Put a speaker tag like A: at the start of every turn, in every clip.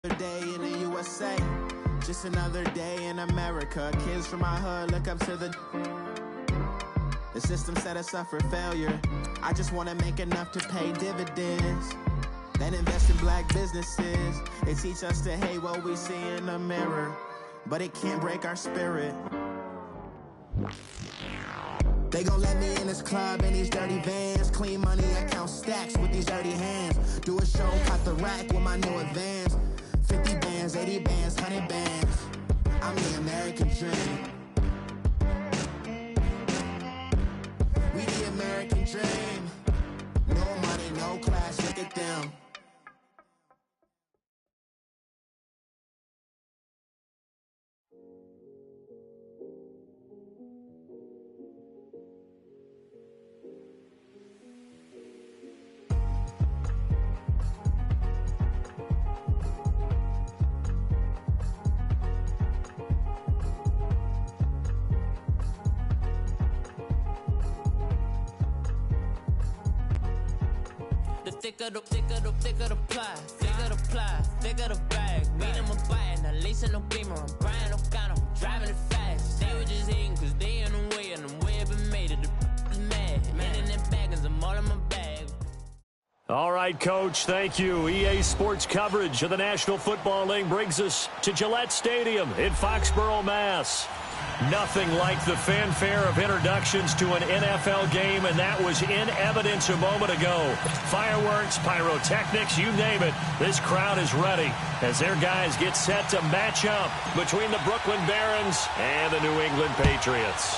A: Day in the USA, just another day in America. Kids from my hood look up to the system set us up for failure. I just want to make enough to pay dividends, then invest in black businesses. They teach us to hate what we see in the mirror, but it can't break our spirit. They gon' let me in this club in these dirty vans. Clean money, I count stacks with these dirty hands. Do a show, cut the rack with my new advance. 50 bands, 80 bands, 100 bands. I'm the American dream. We the American dream. No money, no class, look at them.
B: Thicker the pie, thicker the bag. Beat them a bite, not leasing no beamer. I'm Brian, no gun, I'm driving it fast. They were just hating cause they in the way, and the way I've been made it, the is mad. Man in them baggins, I'm all in my bag.
C: All right, Coach, thank you. EA Sports coverage of the National Football League brings us to Gillette Stadium in Foxborough, Mass. Nothing like the fanfare of introductions to an NFL game, and that was in evidence a moment ago. Fireworks, pyrotechnics, you name it. This crowd is ready as their guys get set to match up between the Brooklyn Barons and the New England Patriots.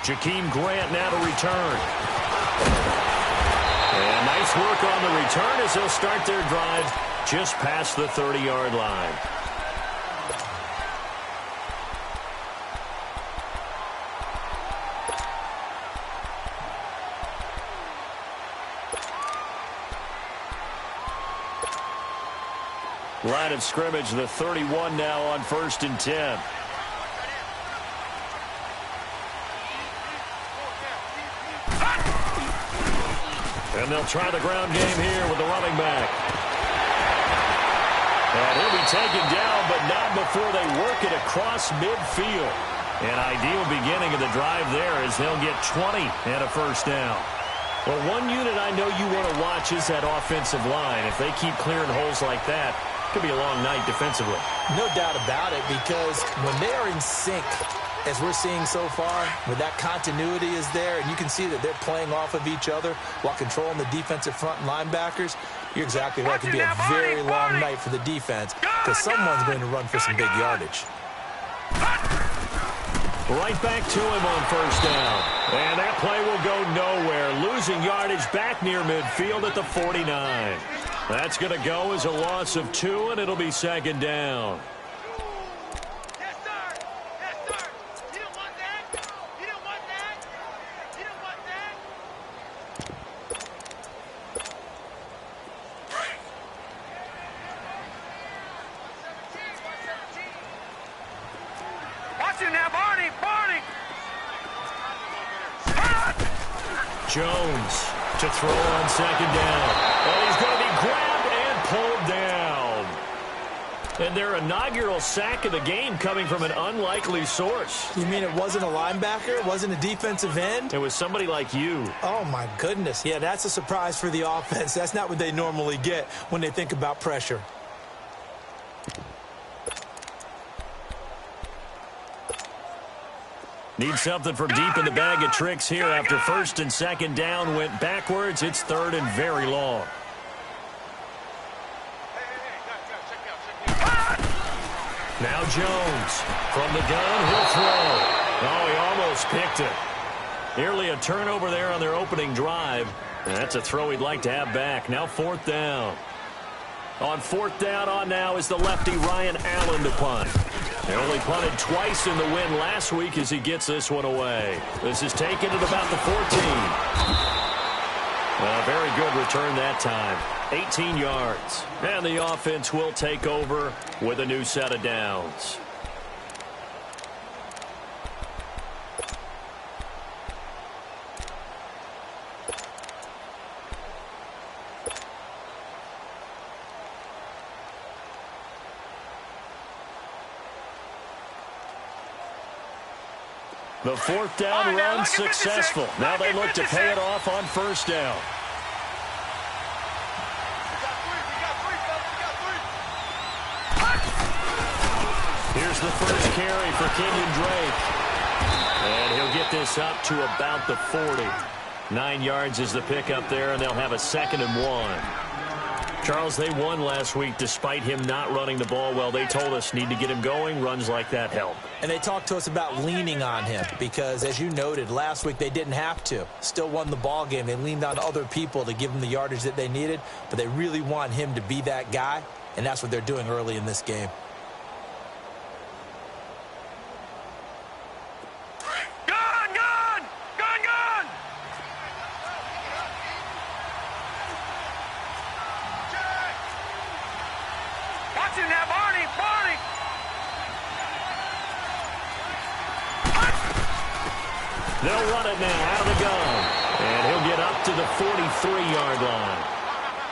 C: Jakeem Grant now to return. And nice work on the return as they'll start their drive just past the 30-yard line. Line of scrimmage, the 31 now on 1st and 10. And they'll try the ground game here with the running back. And he'll be taken down, but not before they work it across midfield. An ideal beginning of the drive there as they'll get 20 and a first down. Well, one unit I know you want to watch is that offensive line. If they keep clearing holes like that, it could be a long night defensively. No doubt about it, because when they are in sync, as we're seeing so far, where that continuity is there, and you can see that they're playing off of each other while controlling the defensive front linebackers, you're exactly right. It can be a very long night for the defense because someone's going to run for some big yardage. Right back to him on first down. And that play will go nowhere. Losing yardage back near midfield at the 49. That's going to go as a loss of 2, and it'll be second down.
D: Yes, sir. Yes, sir. You don't want that. You don't want that. You don't want that. Watch him now, Barney. Barney.
C: Jones to throw on second down. And he's going to be grabbed and pulled down. And their inaugural sack of the game coming from an unlikely source.
E: You mean it wasn't a linebacker? It wasn't a defensive end?
C: It was somebody like you.
E: Oh, my goodness. Yeah, that's a surprise for the offense. That's not what they normally get when they think about pressure.
C: Need something from deep in the bag of tricks here after first and second down went backwards. It's third and very long. Now Jones from the gun, he'll throw. Oh, he almost picked it. Nearly a turnover there on their opening drive. And that's a throw he'd like to have back. Now fourth down. On fourth down on now is the lefty Ryan Allen to punt. They only punted twice in the win last week as he gets this one away. This is taken at about the 14. A very good return that time. 18 yards. And the offense will take over with a new set of downs. The fourth down run successful. Now they look to pay it off on first down. Here's the first carry for Kenyon Drake. And he'll get this up to about the 40. 9 yards is the pickup there, and they'll have a 2nd and 1. Charles, they won last week despite him not running the ball well. They told us need to get him going. Runs like that help.
E: And they talked to us about leaning on him because, as you noted, last week they didn't have to. Still won the ball game. They leaned on other people to give them the yardage that they needed, but they really want him to be that guy, and that's what they're doing early in this game.
C: They'll run it now out of the gun. And he'll get up to the 43-yard line.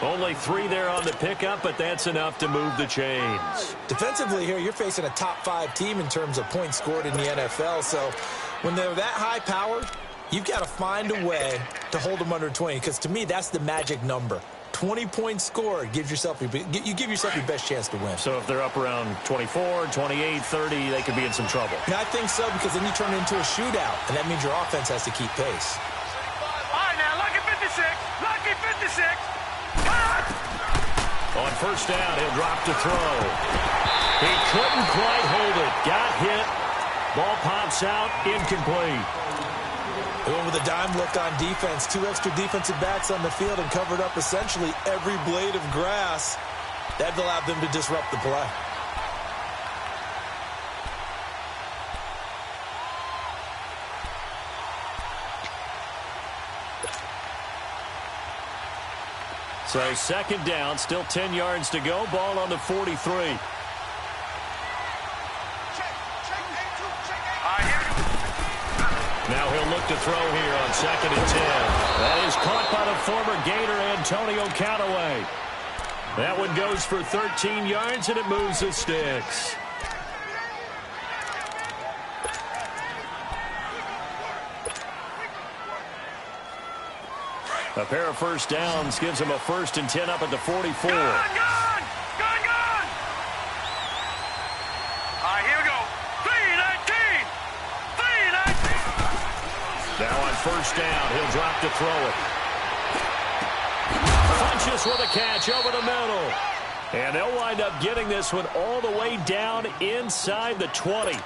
C: Only 3 there on the pickup, but that's enough to move the chains.
E: Defensively here, you're facing a top-5 team in terms of points scored in the NFL. So when they're that high-powered, you've got to find a way to hold them under 20. Because to me, that's the magic number. 20 points scored gives yourself you give yourself your best chance to win.
C: So if they're up around 24, 28, 30, they could be in some trouble.
E: Yeah, I think so, because then you turn it into a shootout, and that means your offense has to keep pace.
D: All right, now, lucky 56. Lucky 56.
C: On first down, he'll drop to throw. He couldn't quite hold it. Got hit. Ball pops out, incomplete.
E: They went with a dime look on defense. 2 extra defensive backs on the field and covered up essentially every blade of grass. That allowed them to disrupt the play.
C: So 2nd down, still 10 yards to go. Ball on the 43. Now he'll look to throw here on 2nd and 10. That is caught by the former Gator, Antonio Callaway. That one goes for 13 yards, and it moves the sticks. A pair of first downs gives him a 1st and 10 up at the 44.
D: Gun! All right, here we go. 3-19.
C: Now on first down, he'll drop to throw it. Funches with a catch over the middle. And they'll wind up getting this one all the way down inside the 20.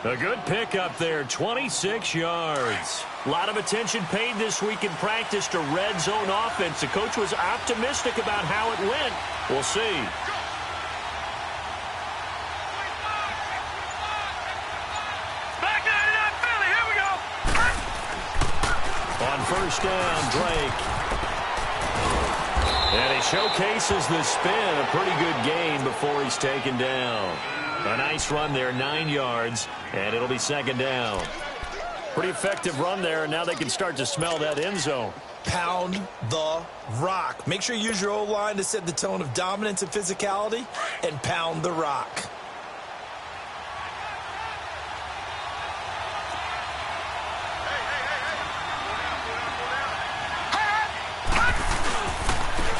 C: A good pickup there, 26 yards. A lot of attention paid this week in practice to red zone offense. The coach was optimistic about how it went. We'll see.
D: Back 99 Philly, here we go.
C: On first down, Drake. And he showcases the spin. A pretty good gain before he's taken down. A nice run there, 9 yards, and it'll be 2nd down. Pretty effective run there, and now they can start to smell that end zone.
E: Pound the rock. Make sure you use your O-line to set the tone of dominance and physicality, and pound the rock.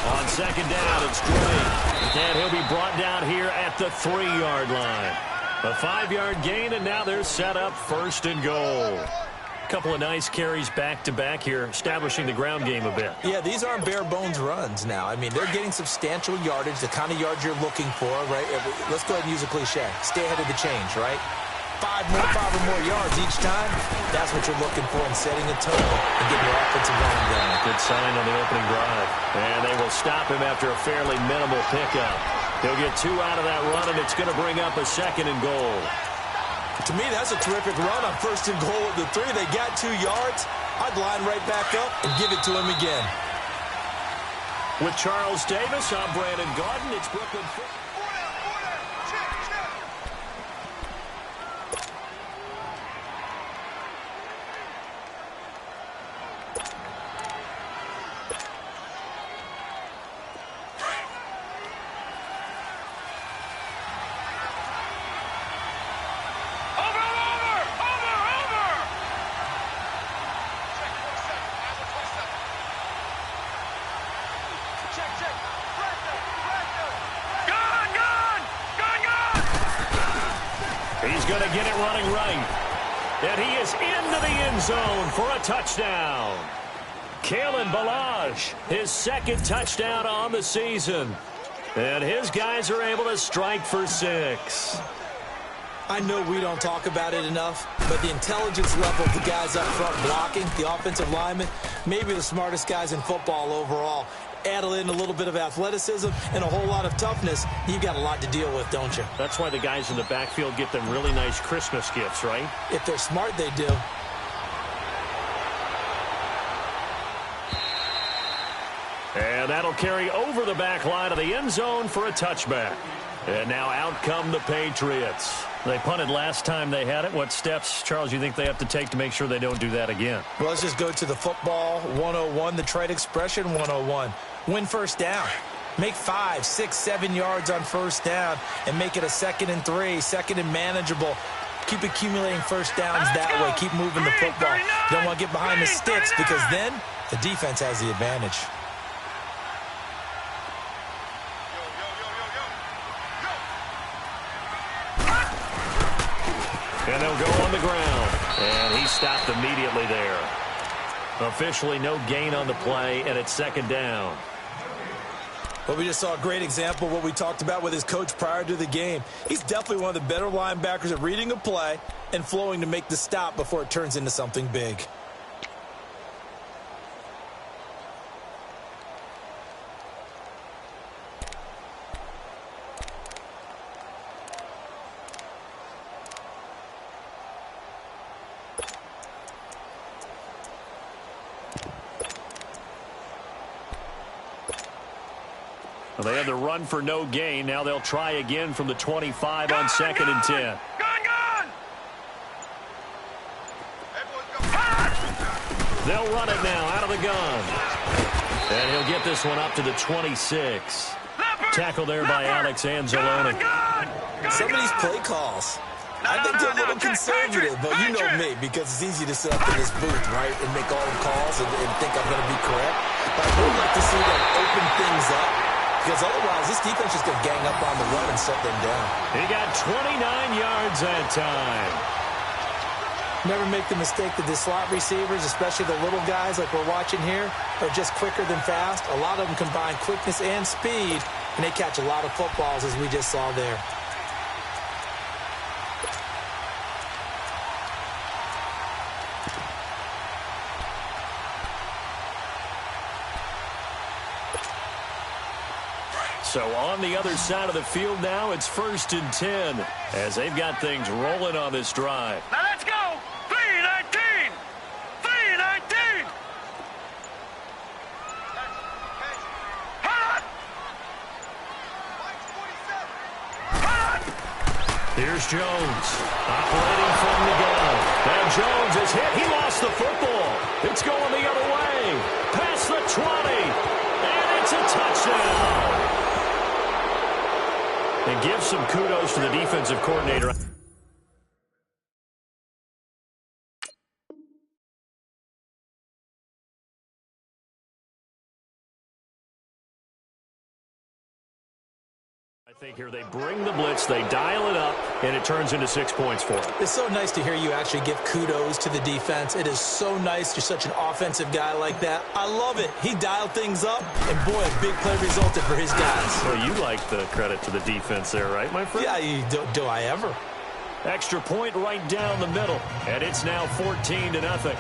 C: On 2nd down, it's Drake. And he'll be brought down here at the 3-yard line. A 5-yard gain, and now they're set up 1st and goal. A couple of nice carries back-to-back here, establishing the ground game a bit.
E: Yeah, these aren't bare-bones runs now. I mean, they're getting substantial yardage, the kind of yards you're looking for, right? Let's go ahead and use a cliche. Stay ahead of the change, right? 5 or more yards each time. That's what you're looking for in setting a tone and getting your offensive line going.
C: Good sign on the opening drive. And they will stop him after a fairly minimal pickup. He'll get 2 out of that run, and it's going to bring up a 2nd and goal.
E: To me, that's a terrific run on 1st and goal at the 3. They got 2 yards. I'd line right back up and give it to him again.
C: With Charles Davis, I'm Brandon Garden. It's Brooklyn. going to get it running right. And he is into the end zone for a touchdown. Kalen Ballage, his second touchdown on the season. And his guys are able to strike for 6.
E: I know we don't talk about it enough, but the intelligence level of the guys up front blocking, the offensive linemen, maybe the smartest guys in football overall. Add in a little bit of athleticism and a whole lot of toughness, you've got a lot to deal with, don't you?
C: That's why the guys in the backfield get them really nice Christmas gifts, right?
E: If they're smart, they do.
C: And that'll carry over the back line of the end zone for a touchback. And now out come the Patriots. They punted last time they had it. What steps, Charles, you think they have to take to make sure they don't do that again?
E: Well, let's just go to the football 101, the trite expression 101. Win first down. Make 5, 6, 7 yards on first down and make it a 2nd and 3, 2nd and manageable. Keep accumulating first downs that way. Keep moving the football. You don't want to get behind the sticks because then the defense has the advantage.
C: And they'll go on the ground. And he stopped immediately there. Officially no gain on the play, and it's 2nd down.
E: Well, we just saw a great example of what we talked about with his coach prior to the game. He's definitely one of the better linebackers at reading a play and flowing to make the stop before it turns into something big.
C: Well, they had the run for no gain. Now they'll try again from the 25 on 2nd and 10. They'll run it now out of the gun. And he'll get this one up to the 26. Tackle there by Alex Anzalone.
E: Some of these play calls, I think they're a little conservative, but you know me, because it's easy to sit up in this booth, right, and make all the calls and think I'm going to be correct. But I would like to see them open things up, because otherwise this defense is going to gang up on the run and shut them down.
C: He got 29 yards that time.
E: Never make the mistake that the slot receivers, especially the little guys like we're watching here, are just quicker than fast. A lot of them combine quickness and speed, and they catch a lot of footballs, as we just saw there.
C: So on the other side of the field now, it's 1st and 10 as they've got things rolling on this drive.
D: Now let's go! 3-19! 3-19!
C: Here's Jones operating from the gun. And Jones is hit. He lost the football. It's going the other way. Past the 20. And it's a touchdown. And give some kudos to the defensive coordinator. I think here they bring the blitz, they dial it up, and it turns into 6 points for them.
E: It's so nice to hear you actually give kudos to the defense. It is so nice you're such an offensive guy like that. I love it. He dialed things up, and boy, a big play resulted for his guys.
C: Well, you like the credit to the defense there, right, my friend?
E: Yeah, do I ever?
C: Extra point right down the middle, and it's now 14-0.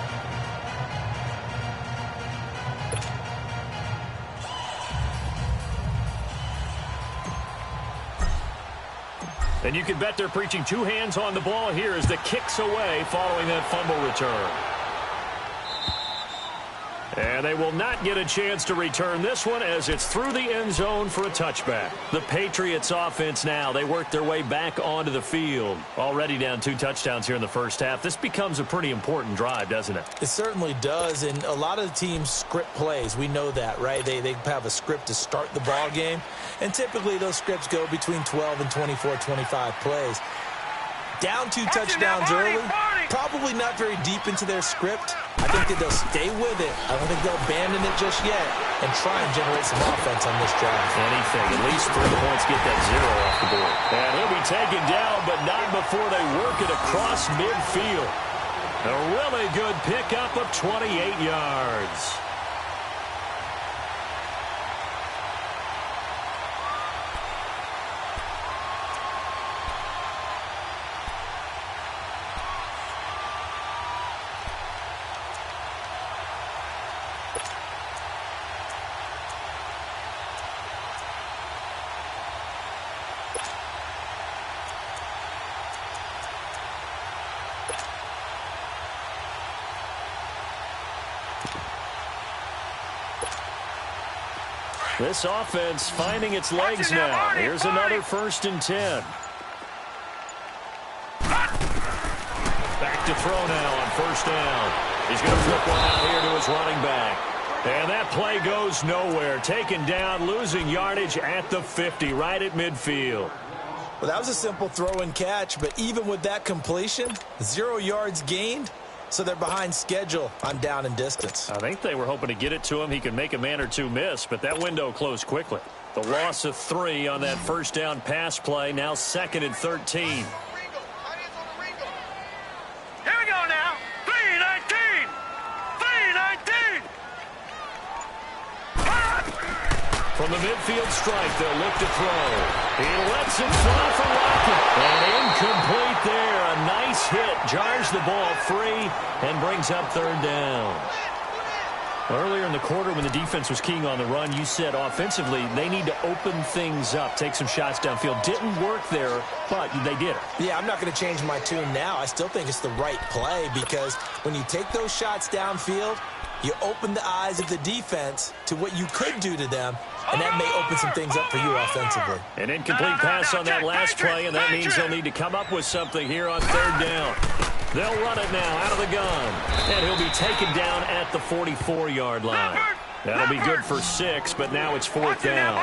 C: And you can bet they're preaching 2 hands on the ball here as the kick's away following that fumble return. And they will not get a chance to return this one as it's through the end zone for a touchback. The Patriots offense now, they work their way back onto the field. Already down 2 touchdowns here in the first half. This becomes a pretty important drive, doesn't it?
E: It certainly does, and a lot of the teams script plays. We know that, right? They have a script to start the ball game, and typically those scripts go between 12 and 24, 25 plays. Down 2 touchdowns early, probably not very deep into their script. I think that they'll stay with it. I don't think they'll abandon it just yet. and try and generate some offense on this drive.
C: Anything. At least 3 points, get that 0 off the board. And he'll be taken down, but not before they work it across midfield. A really good pickup of 28 yards. This offense finding its legs now. Here's another 1st and 10. Back to throw now on 1st down. He's going to flip one out here to his running back. And that play goes nowhere. Taken down, losing yardage at the 50, right at midfield.
E: Well, that was a simple throw and catch, but even with that completion, 0 yards gained. So they're behind schedule on down and distance.
C: I think they were hoping to get it to him. He could make a man or two miss, but that window closed quickly. The loss of 3 on that 1st down pass play. Now 2nd and 13.
D: Here we go now. 3-19. 3-19.
C: From the midfield strike, they'll look to throw. He lets it fly for Lockett. And incomplete there. A nice hit. Jars the ball free and brings up 3rd down. Earlier in the quarter when the defense was keying on the run, you said offensively they need to open things up, take some shots downfield. Didn't work there, but they did it.
E: Yeah, I'm not going to change my tune now. I still think it's the right play because when you take those shots downfield, you open the eyes of the defense to what you could do to them, and that may open some things up for you offensively.
C: An incomplete pass on that last play, and that means they'll need to come up with something here on 3rd down. They'll run it now out of the gun, and he'll be taken down at the 44-yard line. That'll be good for 6, but now it's 4th down.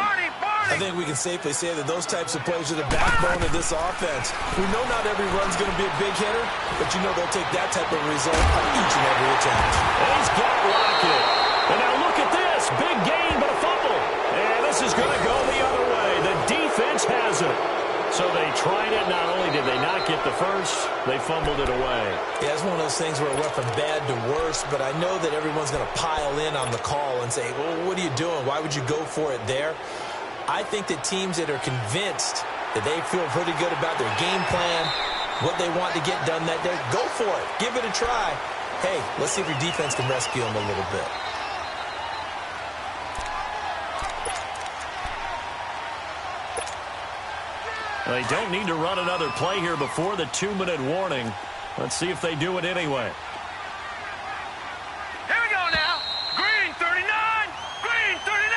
E: I think we can safely say that those types of plays are the backbone of this offense. We know not every run's going to be a big hitter, but you know they'll take that type of result on each and every attempt.
C: And he's got Lockett. And now look at this. Big gain, but a fumble. And this is going to go the other way. The defense has it. So they tried it. Not only did they not get the first, they fumbled it away.
E: Yeah, it's one of those things where it went from bad to worse, but I know that everyone's going to pile in on the call and say, well, what are you doing? Why would you go for it there? I think that teams that are convinced that they feel pretty good about their game plan, what they want to get done that day, go for it. Give it a try. Hey, let's see if your defense can rescue them a little bit.
C: They don't need to run another play here before the 2-minute warning. Let's see if they do it anyway.
D: Here we go now. Green 39. Green 39.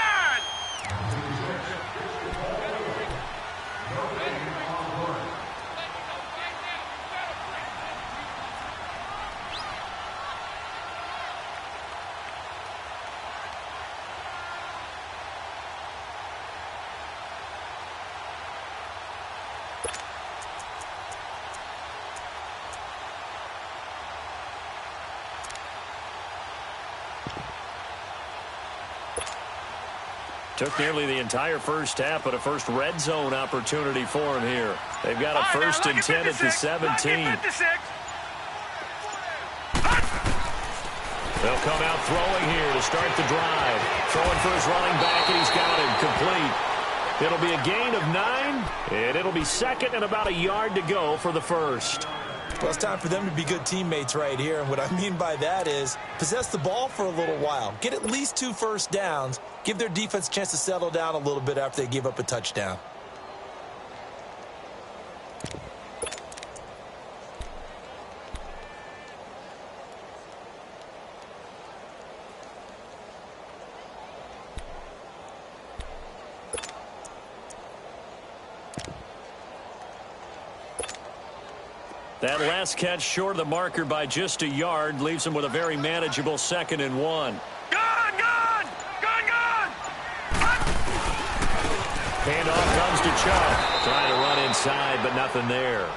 C: Took nearly the entire first half, but a first red zone opportunity for him here. They've got a 1st and 10 at the 17. They'll come out throwing here to start the drive. Throwing for his running back, and he's got him complete. It'll be a gain of 9, and it'll be 2nd and about a yard to go for the first.
E: Well, it's time for them to be good teammates right here. And what I mean by that is possess the ball for a little while. Get at least 2 first downs. Give their defense a chance to settle down a little bit after they give up a touchdown.
C: That last catch short of the marker by just a yard leaves him with a very manageable 2nd and 1. Handoff comes to Chubb. Trying to run inside, but nothing there.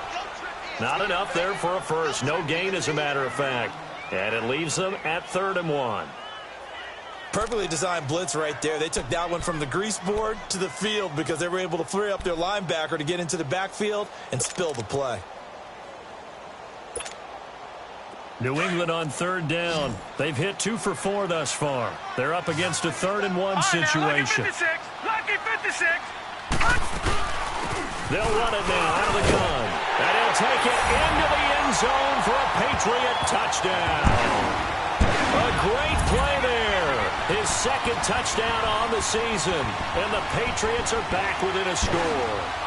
C: Not enough there for a first. No gain, as a matter of fact. And it leaves them at 3rd and 1.
E: Perfectly designed blitz right there. They took that one from the grease board to the field because they were able to free up their linebacker to get into the backfield and spill the play.
C: New England on third down. They've hit 2 for 4 thus far. They're up against a 3rd and 1 situation.
D: Lucky 56.
C: They'll run it now out of the gun. And he'll take it into the end zone for a Patriot touchdown. A great play there. His 2nd touchdown on the season. And the Patriots are back within a score.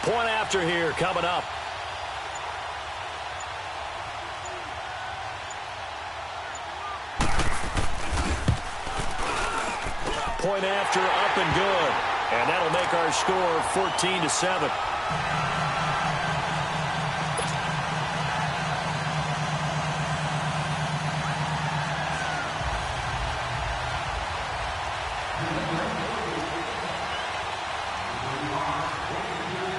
C: Point after here coming up. Point after up and good. And that'll make our score 14-7.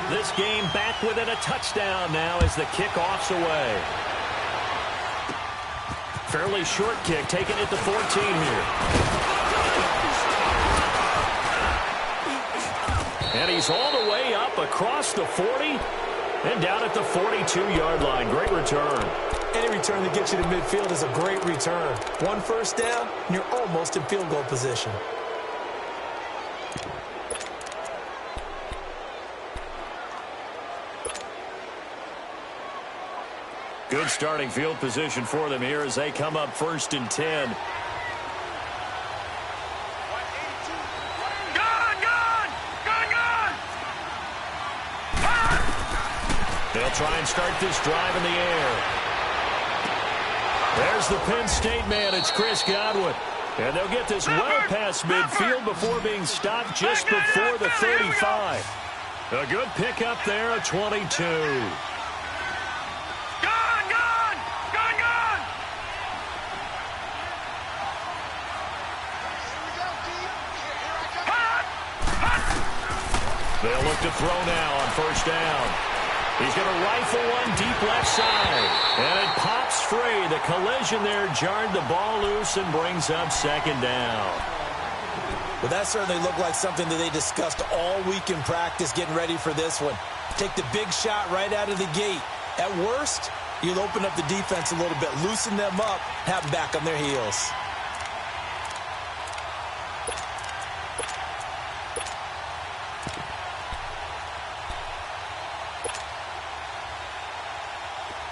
C: This game back within a touchdown now as the kickoff's away. Fairly short kick, taking it to 14 here. And he's all the way up across the 40 and down at the 42-yard line. Great return.
E: Any return that gets you to midfield is a great return. 1 first down, and you're almost in field goal position.
C: Good starting field position for them here as they come up 1st and 10. They'll try and start this drive in the air. There's the Penn State man. It's Chris Godwin. And they'll get this well past midfield before being stopped just before the 35. A good pickup there, a 22. They'll look to throw now on 1st down. He's going to rifle one deep left side. And it pops free. The collision there jarred the ball loose and brings up 2nd down.
E: Well, that certainly looked like something that they discussed all week in practice getting ready for this one. Take the big shot right out of the gate. At worst, you'll open up the defense a little bit, loosen them up, have them back on their heels.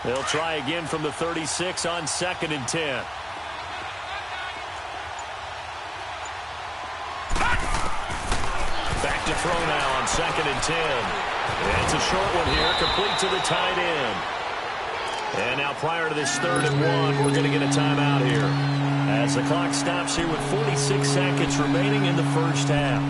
C: They'll try again from the 36 on 2nd and 10. Back to throw now on 2nd and 10. And it's a short one here, complete to the tight end. And now prior to this 3rd and 1, we're going to get a timeout here as the clock stops here with 46 seconds remaining in the 1st half.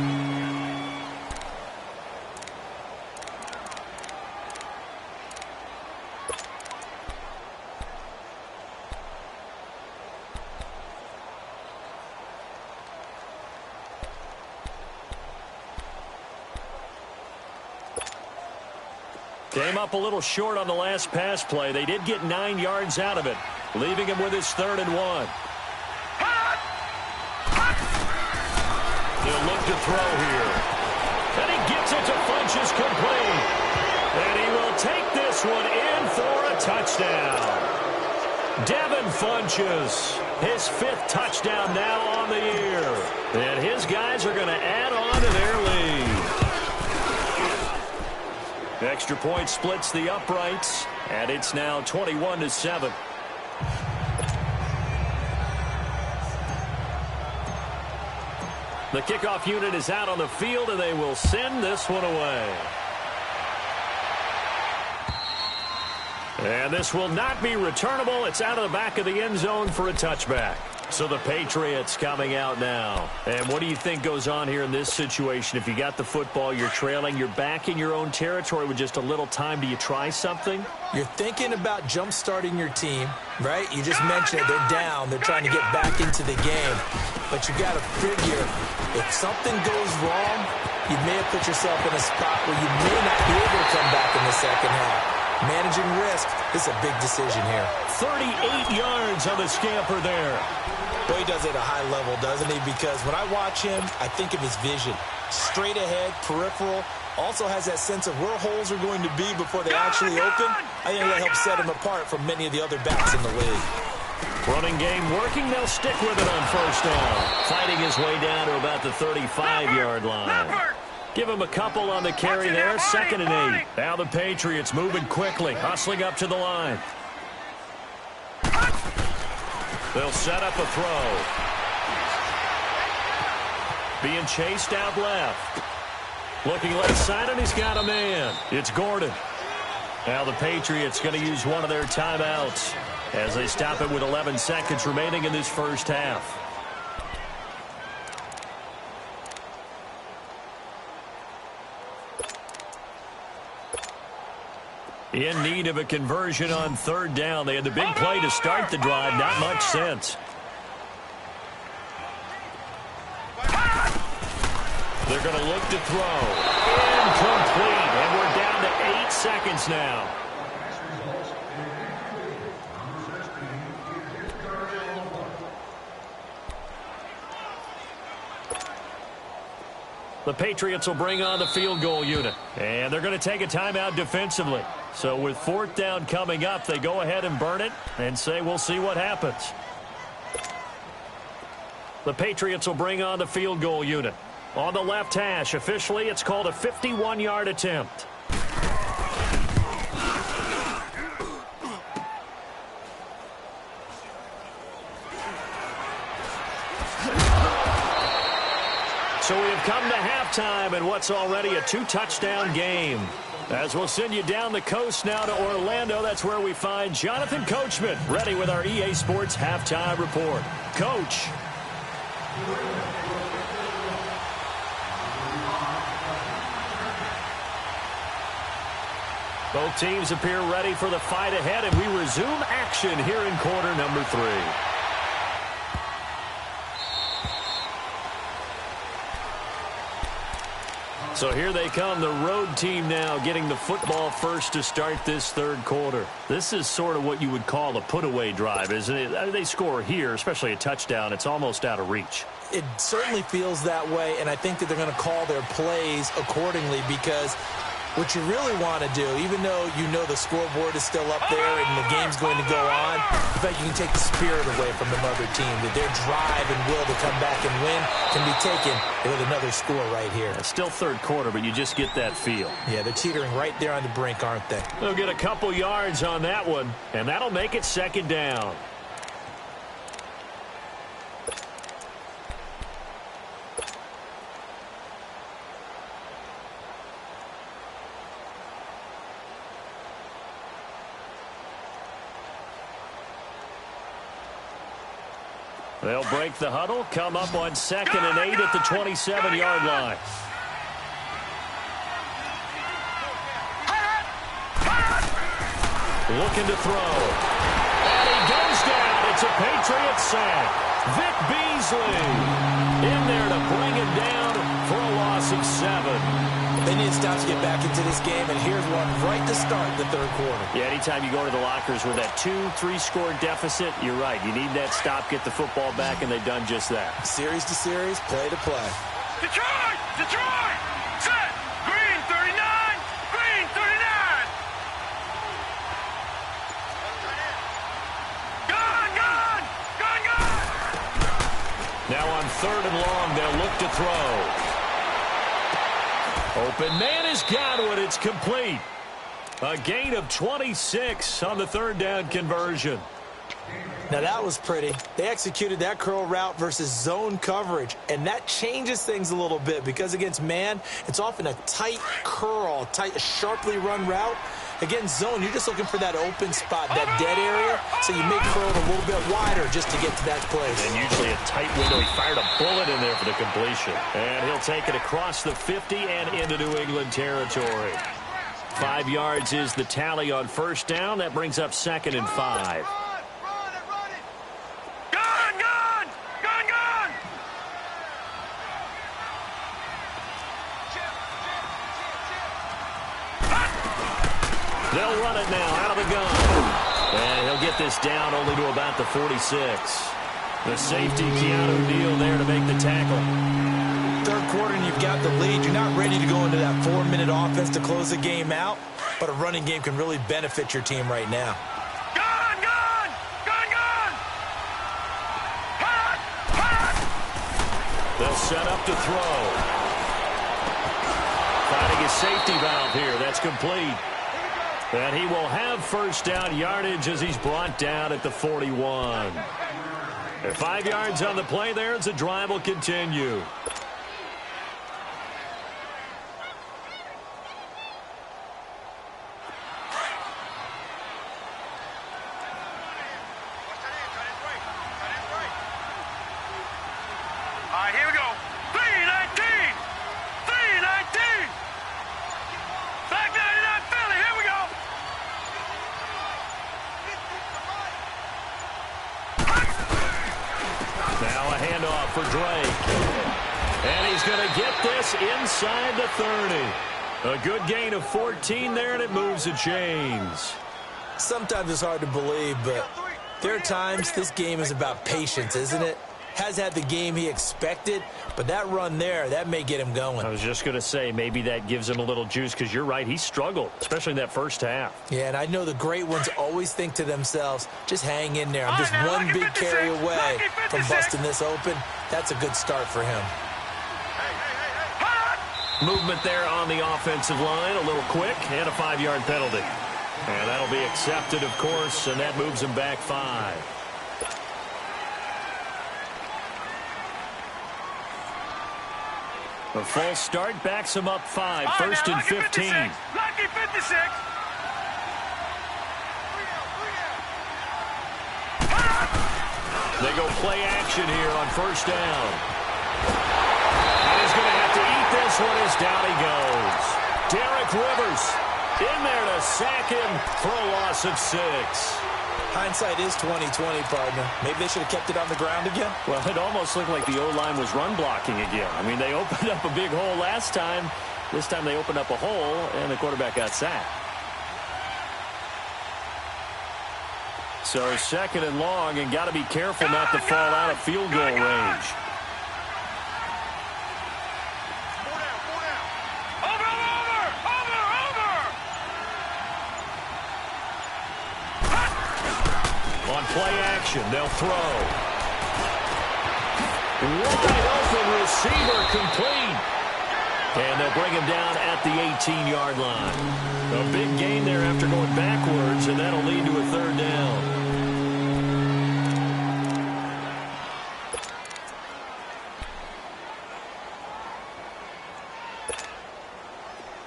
C: Came up a little short on the last pass play. They did get 9 yards out of it, leaving him with his 3rd and 1. They'll look to throw here. And he gets it to Funchess complete. And he will take this one in for a touchdown. Devin Funchess, his 5th touchdown now on the year. And his guys are going to add on to their lead. Extra point splits the uprights, and it's now 21-7. The kickoff unit is out on the field, and they will send this one away. And this will not be returnable. It's out of the back of the end zone for a touchback. So the Patriots coming out now. And what do you think goes on here in this situation? If you got the football, you're trailing, you're back in your own territory with just a little time. Do you try something?
E: You're thinking about jump-starting your team, right? You just mentioned it. They're down. They're trying to get back into the game. But you got to figure, if something goes wrong, you may have put yourself in a spot where you may not be able to come back in the second half. Managing risk is a big decision here.
C: 38 yards on the scamper there.
E: Well, he does it at a high level, doesn't he? Because when I watch him, I think of his vision. Straight ahead, peripheral. Also has that sense of where holes are going to be before they actually open. I think that helps set him apart from many of the other backs in the league.
C: Running game working. They'll stick with it on first down. Fighting his way down to about the 35-yard line. Give him a couple on the carry there. 2nd and 8. Now the Patriots moving quickly, hustling up to the line. They'll set up a throw. Being chased out left. Looking left side, and he's got a man. It's Gordon. Now the Patriots going to use one of their timeouts as they stop it with 11 seconds remaining in this first half. In need of a conversion on 3rd down. They had the big play to start the drive. Not much sense. They're going to look to throw. Incomplete. And we're down to 8 seconds now. The Patriots will bring on the field goal unit. And they're going to take a timeout defensively. So with 4th down coming up, they go ahead and burn it and say we'll see what happens. The Patriots will bring on the field goal unit. On the left hash, officially, it's called a 51-yard attempt. So we have come to halftime in what's already a 2-touchdown game. As we'll send you down the coast now to Orlando, that's where we find Jonathan Coachman, ready with our EA Sports Halftime Report. Coach. Both teams appear ready for the fight ahead, and we resume action here in quarter number 3. So here they come, the road team now getting the football first to start this 3rd quarter. This is sort of what you would call a put-away drive, isn't it? They score here, especially a touchdown. It's almost out of reach.
E: It certainly feels that way, and I think that they're going to call their plays accordingly because what you really want to do, even though you know the scoreboard is still up there and the game's going to go on, in fact, you can take the spirit away from the other team, that their drive and will to come back and win can be taken with another score right here.
C: It's still 3rd quarter, but you just get that feel.
E: Yeah, they're teetering right there on the brink, aren't they?
C: They'll get a couple yards on that one, and that'll make it 2nd down. They'll break the huddle, come up on 2nd and 8 at the 27-yard line. Looking to throw. And he goes down. It's a Patriot sack. Vic Beasley in there to bring him down for a loss of 7.
E: They need to stop to get back into this game, and here's one right to start the 3rd quarter.
C: Yeah, anytime you go to the lockers with that 2-3 score deficit, you're right. You need that stop, get the football back, and they've done just that.
E: Series to series, play to play.
D: Detroit! Detroit! Set! Green 39! Green 39! Gone! Gone! Gone! Gone!
C: Now on 3rd and long, they'll look to throw. Open man has got it. It's complete. A gain of 26 on the 3rd down conversion.
E: Now that was pretty. They executed that curl route versus zone coverage, and that changes things a little bit because against man, it's often a tight curl, a sharply run route. Against zone, you're just looking for that open spot, that dead area, so you make throw it a little bit wider just to get to that place.
C: And usually a tight window. He fired a bullet in there for the completion. And he'll take it across the 50 and into New England territory. 5 yards is the tally on first down. That brings up 2nd and 5. They'll run it now out of the gun. And he'll get this down only to about the 46. The safety, Kem88do there to make the tackle.
E: Third quarter and you've got the lead. You're not ready to go into that 4-minute offense to close the game out, but a running game can really benefit your team right now.
D: Gun! Gun! Gun! Gun! Hot! Hot!
C: They'll set up to throw. Finding his safety valve here. That's complete. And he will have first down yardage as he's brought down at the 41. And 5 yards on the play there as the drive will continue.
D: All right, here we go. 319! 319! Back 99 Philly, here we go!
C: Now a handoff for Drake. And he's going to get this inside the 30. A good gain of 14 there, and it moves the chains.
E: Sometimes it's hard to believe, but there are times this game is about patience, isn't it? Has had the game he expected, but that run there, that may get him going.
C: I was just going to say, maybe that gives him a little juice, because you're right, he struggled, especially in that first half.
E: Yeah, and I know the great ones always think to themselves, just hang in there. I'm just one big carry away from busting this open. That's a good start for him.
C: Movement there on the offensive line, a little quick, and a 5-yard penalty. And that'll be accepted, of course, and that moves him back 5. A false start backs him up 5, first and 15.
D: Lucky 56.
C: They go play action here on first down. And he's going to have to eat this one as down he goes. Derek Rivers in there to sack him for a loss of 6.
E: Hindsight is 20/20, partner. Maybe they should have kept it on the ground again.
C: Well, it almost looked like the O-line was run blocking again. I mean, they opened up a big hole last time. This time they opened up a hole, and the quarterback got sacked. So 2nd and long, and got to be careful not to fall out of field goal range. On play action, they'll throw. Wide open receiver complete. And they'll bring him down at the 18-yard line. A big gain there after going backwards, and that'll lead to a 3rd down.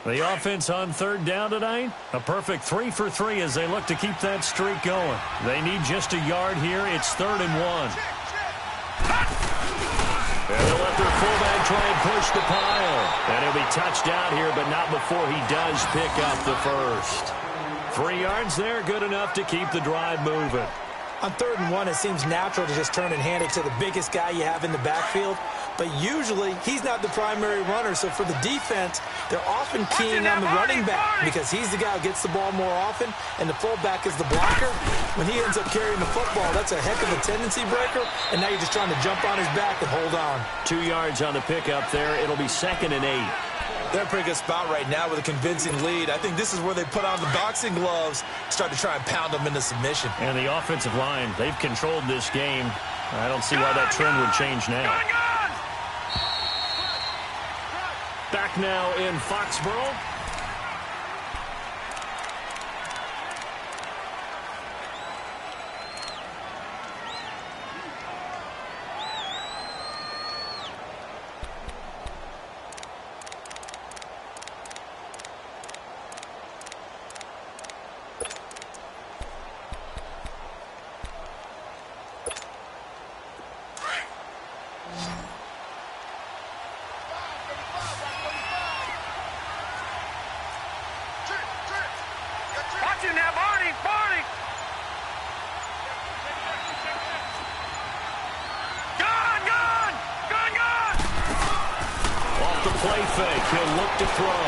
C: The offense on 3rd down tonight, a perfect 3 for 3 as they look to keep that streak going. They need just a yard here. It's 3rd and 1. And they'll let their fullback try and push the pile. And he'll be touched out here, but not before he does pick up the first. 3 yards there, good enough to keep the drive moving.
E: On 3rd and 1, it seems natural to just turn and hand it to the biggest guy you have in the backfield. But usually, he's not the primary runner. So for the defense, they're often keying on the running back because he's the guy who gets the ball more often, and the fullback is the blocker. When he ends up carrying the football, that's a heck of a tendency breaker, and now you're just trying to jump on his back and hold on.
C: 2 yards on the pickup there. It'll be 2nd and 8.
E: They're in a pretty good spot right now with a convincing lead. I think this is where they put on the boxing gloves, start to try and pound them into submission.
C: And the offensive line, they've controlled this game. I don't see why that trend would change now. Back now in Foxborough. play fake. He'll look to throw.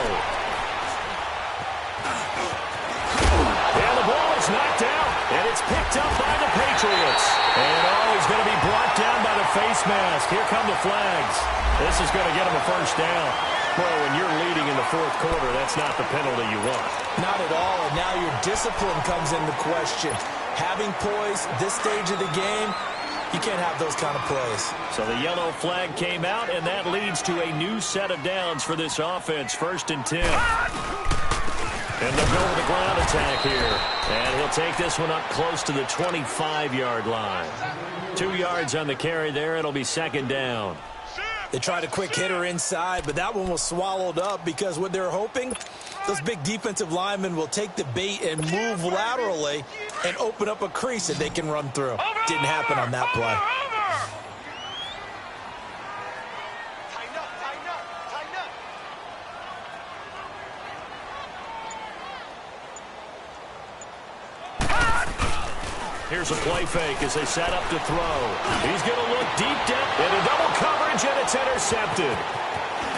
C: And the ball is knocked out, and it's picked up by the Patriots. And, he's going to be brought down by the face mask. Here come the flags. This is going to get him a first down. Well, when you're leading in the fourth quarter, that's not the penalty you want.
E: Not at all, and now your discipline comes into question. Having poise this stage of the game, you can't have those kind of plays. So
C: the yellow flag came out, and that leads to a new set of downs for this offense. 1st and 10. And they'll go with the ground attack here. And he'll take this one up close to the 25-yard line. 2 yards on the carry there. It'll be 2nd down.
E: They tried a quick hitter inside, but that one was swallowed up because what they're hoping, those big defensive linemen will take the bait and move laterally and open up a crease that they can run through. Didn't happen on that play.
C: Here's a play fake as they set up to throw. He's going to look deep down into double coverage, and it's intercepted.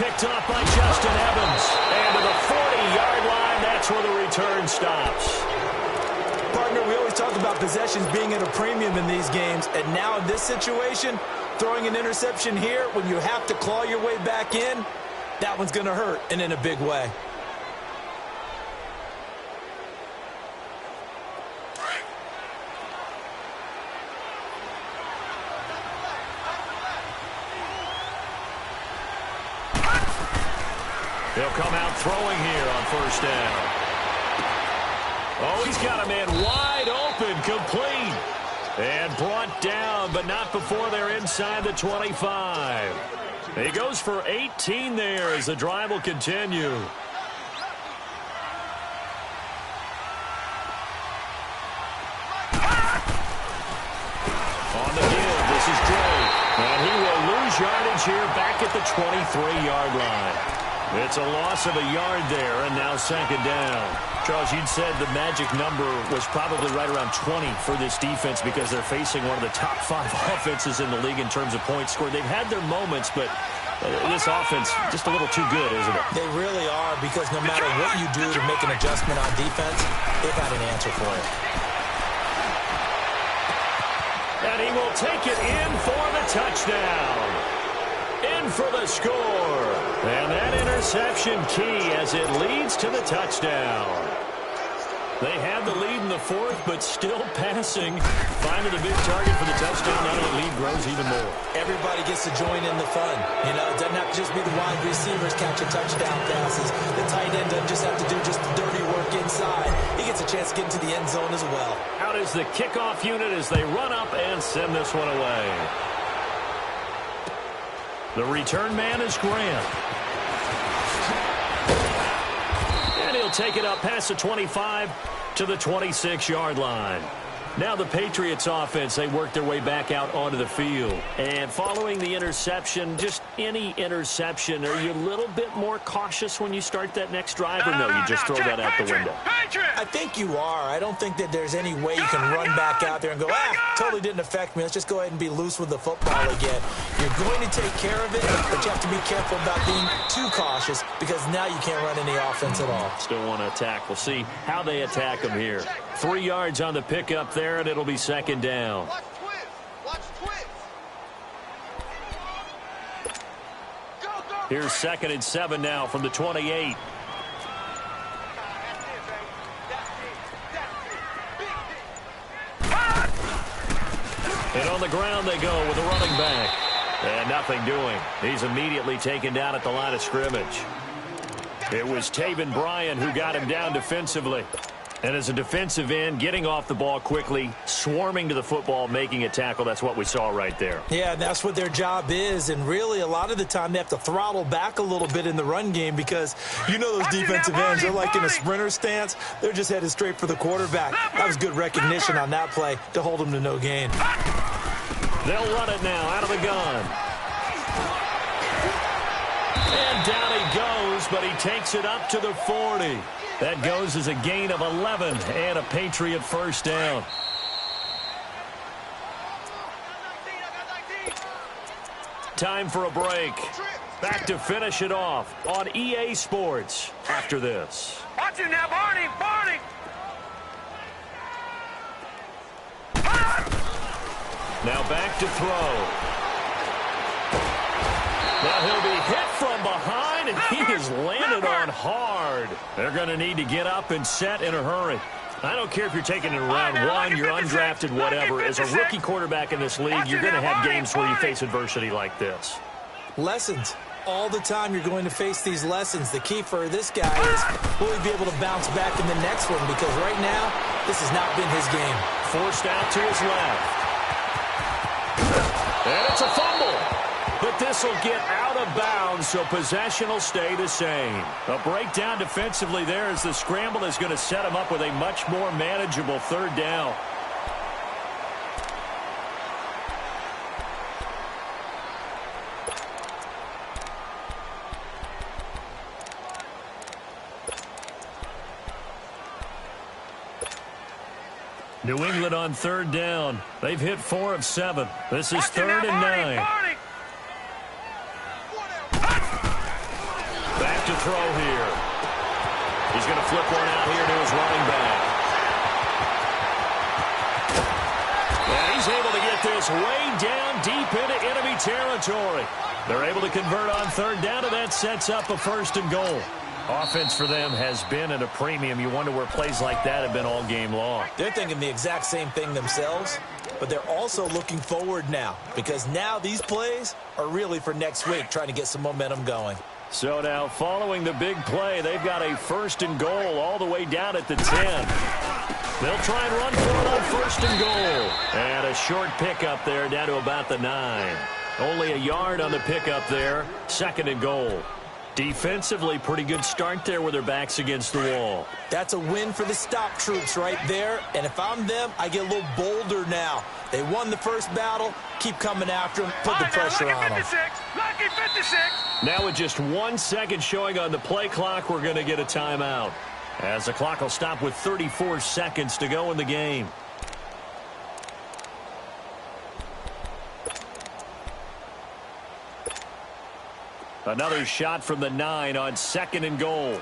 C: Picked off by Justin Evans. And to the 40-yard line, that's where the return stops.
E: Partner, we always talk about possessions being at a premium in these games, and now in this situation, throwing an interception here when you have to claw your way back in, that one's going to hurt, and in a big way.
C: He'll come out throwing here on 1st down. Oh, he's got a man wide open, complete. And brought down, but not before they're inside the 25. He goes for 18 there as the drive will continue. On the give, this is Drake. And he will lose yardage here back at the 23-yard line. It's a loss of a yard there, and now 2nd down. Charles, you'd said the magic number was probably right around 20 for this defense because they're facing one of the top 5 offenses in the league in terms of points scored. They've had their moments, but this offense just a little too good, isn't it?
E: They really are, because no matter what you do to make an adjustment on defense, they've got an answer for it.
C: And he will take it in for the touchdown. In for the score. And that interception key as it leads to the touchdown. They had the lead in the 4th, but still passing. Finding the big target for the touchdown. Now the lead grows even more.
E: Everybody gets to join in the fun. You know, it doesn't have to just be the wide receivers catching touchdown passes. The tight end doesn't just have to do just the dirty work inside. He gets a chance to get into the end zone as well.
C: Out is the kickoff unit as they run up and send this one away. The return man is Grant. And he'll take it up past the 25 to the 26-yard line. Now the Patriots offense, they work their way back out onto the field. And following the interception, just any interception, are you a little bit more cautious when you start that next drive, or no, you just throw that out the window?
E: I think you are. I don't think that there's any way you can run back out there and go, totally didn't affect me. Let's just go ahead and be loose with the football again. You're going to take care of it, but you have to be careful about being too cautious because now you can't run any offense at all.
C: Still want to attack. We'll see how they attack them here. 3 yards on the pickup there, and it'll be 2nd down. Here's 2nd and 7 now from the 28. And on the ground they go with a running back. And nothing doing. He's immediately taken down at the line of scrimmage. It was Taven Bryan who got him down defensively. And as a defensive end, getting off the ball quickly, swarming to the football, making a tackle, that's what we saw right there.
E: Yeah, and that's what their job is. And really, a lot of the time, they have to throttle back a little bit in the run game because, you know, those defensive ends, they're like in a sprinter stance. They're just headed straight for the quarterback. That was good recognition on that play to hold them to no gain.
C: They'll run it now out of the gun. And down he goes, but he takes it up to the 40. That goes as a gain of 11 and a Patriot first down. Time for a break. Back to finish it off on EA Sports after this.
D: Watch it now, Barney! Barney!
C: Now back to throw. Now he'll be hit from behind, and he is landed on hard. They're going to need to get up and set in a hurry. I don't care if you're taking it in round one, you're undrafted, whatever. As a rookie quarterback in this league, you're going to have games where you face adversity like this.
E: Lessons. All the time you're going to face these lessons. The key for this guy is, will he be able to bounce back in the next one? Because right now, this has not been his game.
C: Forced out to his left. And it's a fumble. But this will get out of bounds, so possession will stay the same. A breakdown defensively there as the scramble is going to set him up with a much more manageable third down. New England on third down. They've hit 4 of 7. This is 3rd and 9. Back to throw here. He's going to flip one out here to his running back. And he's able to get this way down deep into enemy territory. They're able to convert on third down, and that sets up a 1st and goal. Offense for them has been at a premium. You wonder where plays like that have been all game long.
E: They're thinking the exact same thing themselves, but they're also looking forward now because now these plays are really for next week, trying to get some momentum going.
C: So now following the big play, they've got a 1st and goal all the way down at the 10. They'll try and run for it on 1st and goal. And a short pickup there down to about the 9. Only a yard on the pickup there. 2nd and goal. Defensively, pretty good start there with their backs against the wall.
E: That's a win for the stop troops right there. And if I'm them, I get a little bolder now. They won the first battle. Keep coming after them. Put the pressure on them.
D: Lucky 56.
C: Now with just 1 second showing on the play clock, we're going to get a timeout. As the clock will stop with 34 seconds to go in the game. Another shot from the 9 on 2nd and goal.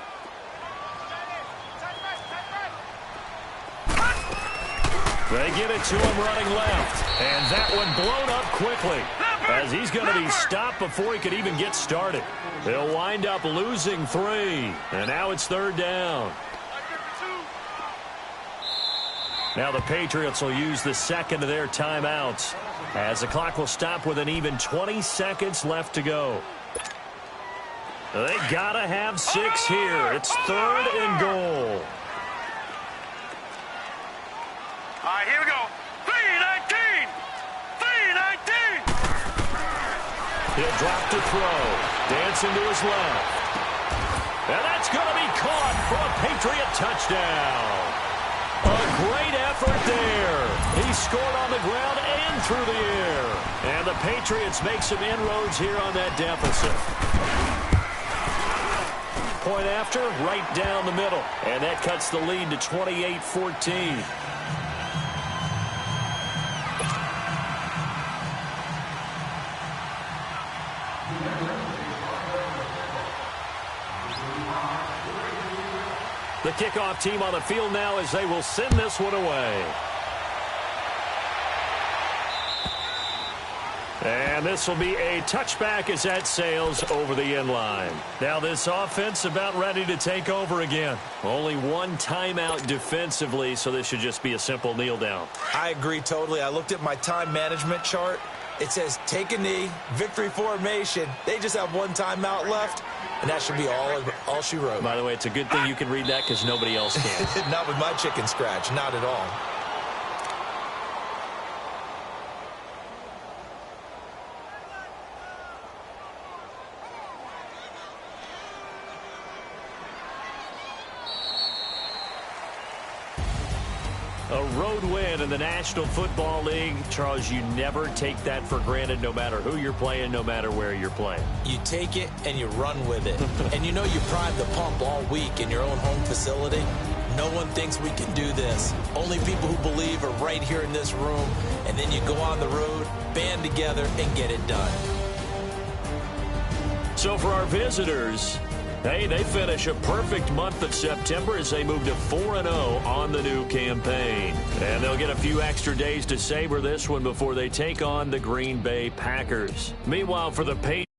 C: They get it to him running left. And that one blown up quickly as he's going to be stopped before he could even get started. They'll wind up losing 3. And now it's 3rd down. Now the Patriots will use the 2nd of their timeouts as the clock will stop with an even 20 seconds left to go. They gotta have 6 here. It's 3rd and goal.
D: All right, here we go. 3-19. 3-19.
C: He'll drop to throw. Dancing to his left. And that's going to be caught for a Patriot touchdown. A great effort there. He scored on the ground and through the air. And the Patriots make some inroads here on that deficit. Point after, right down the middle. And that cuts the lead to 28-14. The kickoff team on the field now as they will send this one away. And this will be a touchback as that sails over the end line. Now this offense about ready to take over again. Only 1 timeout defensively, so this should just be a simple kneel down.
E: I agree totally. I looked at my time management chart. It says take a knee, victory formation. They just have 1 timeout left, and that should be all she wrote.
C: By the way, it's a good thing you can read that because nobody else can.
E: Not with my chicken scratch, not at all.
C: A road win in the National Football League. Charles, you never take that for granted no matter who you're playing, no matter where you're playing.
E: You take it and you run with it. And you know you prime the pump all week in your own home facility. No one thinks we can do this. Only people who believe are right here in this room. And then you go on the road, band together, and get it done.
C: So for our visitors, hey, they finish a perfect month of September as they move to 4-0 on the new campaign. And they'll get a few extra days to savor this one before they take on the Green Bay Packers. Meanwhile, for the Patriots,